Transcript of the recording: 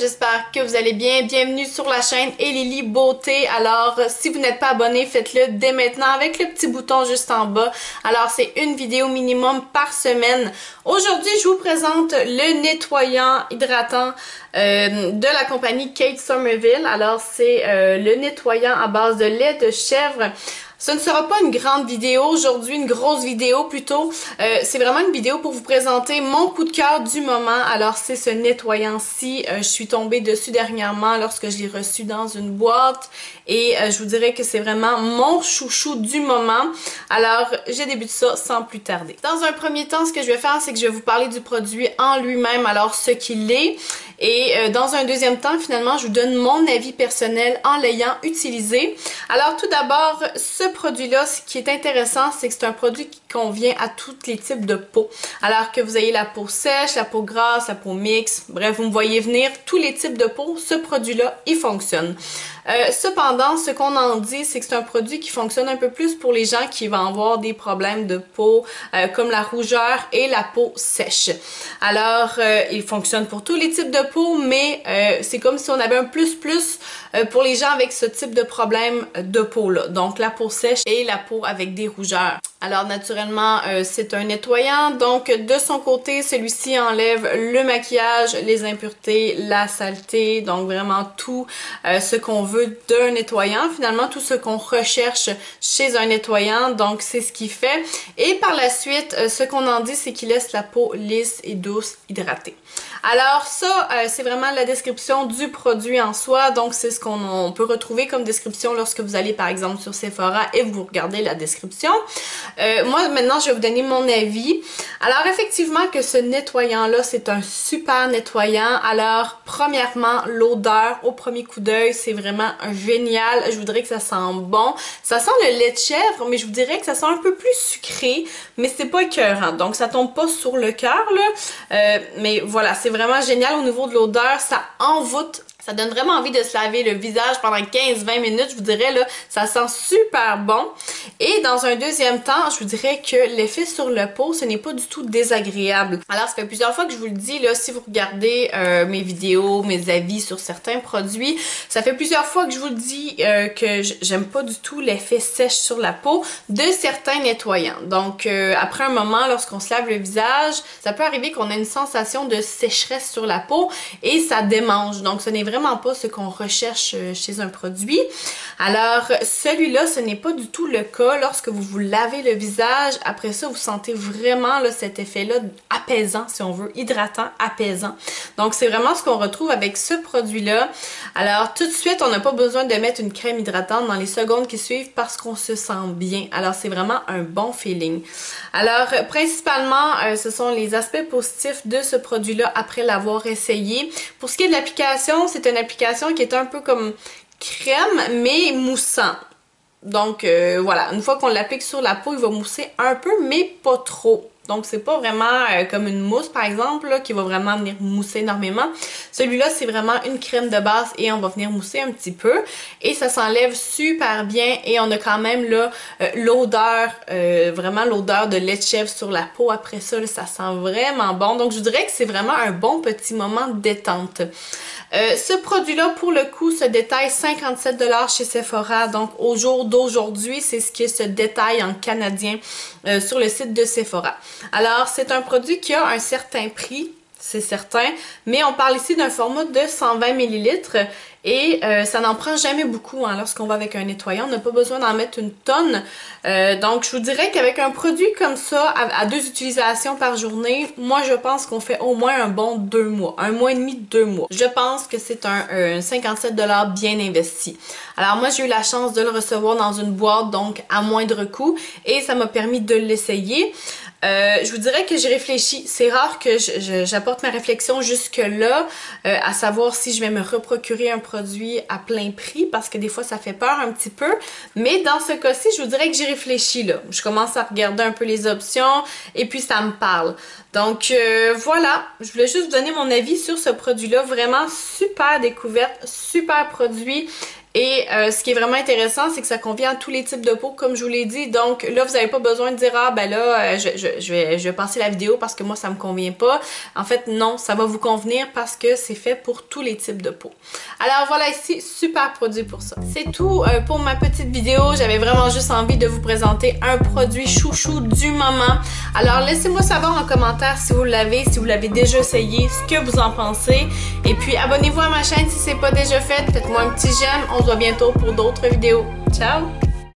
j'espère que vous allez bien. Bienvenue sur la chaîne Elili Beauté. Alors, si vous n'êtes pas abonné, faites-le dès maintenant avec le petit bouton juste en bas. Alors, c'est une vidéo minimum par semaine. Aujourd'hui, je vous présente le nettoyant hydratant de la compagnie Kate Somerville. Alors, c'est le nettoyant à base de lait de chèvre. Ce ne sera pas une grande vidéo aujourd'hui, une grosse vidéo plutôt. C'est vraiment une vidéo pour vous présenter mon coup de cœur du moment. Alors c'est ce nettoyant-ci. Je suis tombée dessus dernièrement lorsque je l'ai reçu dans une boîte. Et je vous dirais que c'est vraiment mon chouchou du moment. Alors je débute ça sans plus tarder. Dans un premier temps, ce que je vais faire, c'est que je vais vous parler du produit en lui-même, alors ce qu'il est. Et dans un deuxième temps, finalement, je vous donne mon avis personnel en l'ayant utilisé. Alors tout d'abord, ce produit-là, ce qui est intéressant, c'est que c'est un produit qui convient à tous les types de peau. Alors que vous ayez la peau sèche, la peau grasse, la peau mixte, bref, vous me voyez venir, tous les types de peau, ce produit-là, il fonctionne. Cependant, ce qu'on en dit, c'est que c'est un produit qui fonctionne un peu plus pour les gens qui vont avoir des problèmes de peau, comme la rougeur et la peau sèche. Alors, il fonctionne pour tous les types de peau, mais c'est comme si on avait un plus pour les gens avec ce type de problème de peau-là. Donc, la peau sèche et la peau avec des rougeurs. Alors, naturellement, c'est un nettoyant. Donc, de son côté, celui-ci enlève le maquillage, les impuretés, la saleté. Donc, vraiment tout ce qu'on veut d'un nettoyant. Finalement, tout ce qu'on recherche chez un nettoyant. Donc, c'est ce qu'il fait. Et par la suite, ce qu'on en dit, c'est qu'il laisse la peau lisse et douce, hydratée. Alors ça, c'est vraiment la description du produit en soi. Donc, c'est ce qu'on peut retrouver comme description lorsque vous allez, par exemple, sur Sephora et vous regardez la description. Moi, maintenant, je vais vous donner mon avis. Alors, effectivement, que ce nettoyant-là, c'est un super nettoyant. Alors, premièrement, l'odeur, au premier coup d'œil, c'est vraiment génial. Je vous dirais que ça sent bon. Ça sent le lait de chèvre, mais je vous dirais que ça sent un peu plus sucré, mais c'est pas écœurant. Donc, ça tombe pas sur le cœur, là. Mais voilà, c'est vraiment génial au niveau de l'odeur. Ça envoûte. Ça donne vraiment envie de se laver le visage pendant 15-20 minutes, je vous dirais, là, ça sent super bon. Et dans un deuxième temps, je vous dirais que l'effet sur la peau, ce n'est pas du tout désagréable. Alors, ça fait plusieurs fois que je vous le dis, là, si vous regardez mes vidéos, mes avis sur certains produits, ça fait plusieurs fois que je vous le dis que j'aime pas du tout l'effet sèche sur la peau de certains nettoyants. Donc, après un moment, lorsqu'on se lave le visage, ça peut arriver qu'on ait une sensation de sécheresse sur la peau et ça démange. Donc, ce n'est vraiment pas ce qu'on recherche chez un produit. Alors, celui-là, ce n'est pas du tout le cas lorsque vous vous lavez le visage. Après ça, vous sentez vraiment là, cet effet-là apaisant, si on veut, hydratant, apaisant. Donc, c'est vraiment ce qu'on retrouve avec ce produit-là. Alors, tout de suite, on n'a pas besoin de mettre une crème hydratante dans les secondes qui suivent parce qu'on se sent bien. Alors, c'est vraiment un bon feeling. Alors, principalement, ce sont les aspects positifs de ce produit-là après l'avoir essayé. Pour ce qui est de l'application, c'est une application qui est un peu comme crème, mais moussant. Donc, voilà, une fois qu'on l'applique sur la peau, il va mousser un peu, mais pas trop. Donc, c'est pas vraiment comme une mousse, par exemple, là, qui va vraiment venir mousser énormément. Celui-là, c'est vraiment une crème de base et on va venir mousser un petit peu. Et ça s'enlève super bien et on a quand même là l'odeur, vraiment l'odeur de lait de chèvre sur la peau. Après ça, là, ça sent vraiment bon. Donc, je dirais que c'est vraiment un bon petit moment de détente. Ce produit-là, pour le coup, se détaille 57 $ chez Sephora. Donc, au jour d'aujourd'hui, c'est ce qui se détaille en canadien sur le site de Sephora. Alors, c'est un produit qui a un certain prix, c'est certain, mais on parle ici d'un format de 120 ml et ça n'en prend jamais beaucoup hein, lorsqu'on va avec un nettoyant. On n'a pas besoin d'en mettre une tonne. Donc, je vous dirais qu'avec un produit comme ça, à 2 utilisations par journée, moi, je pense qu'on fait au moins un bon 2 mois. 1 mois et demi, 2 mois. Je pense que c'est un 57 $ bien investi. Alors, moi, j'ai eu la chance de le recevoir dans une boîte, donc à moindre coût, et ça m'a permis de l'essayer. Je vous dirais que j'ai réfléchi. C'est rare que j'apporte ma réflexion jusque-là, à savoir si je vais me reprocurer un produit à plein prix, parce que des fois, ça fait peur un petit peu. Mais dans ce cas-ci, je vous dirais que j'ai réfléchi, là. Je commence à regarder un peu les options, et puis ça me parle. Donc, voilà. Je voulais juste vous donner mon avis sur ce produit-là. Vraiment super découverte, super produit. Et ce qui est vraiment intéressant, c'est que ça convient à tous les types de peau, comme je vous l'ai dit. Donc là, vous n'avez pas besoin de dire ah ben là, je vais passer la vidéo parce que moi ça me convient pas. En fait, non, ça va vous convenir parce que c'est fait pour tous les types de peau. Alors voilà ici, super produit pour ça. C'est tout pour ma petite vidéo. J'avais vraiment juste envie de vous présenter un produit chouchou du moment. Alors laissez-moi savoir en commentaire si vous l'avez déjà essayé, ce que vous en pensez. Et puis abonnez-vous à ma chaîne si c'est pas déjà fait. Faites-moi un petit j'aime. On se voit bientôt pour d'autres vidéos. Ciao!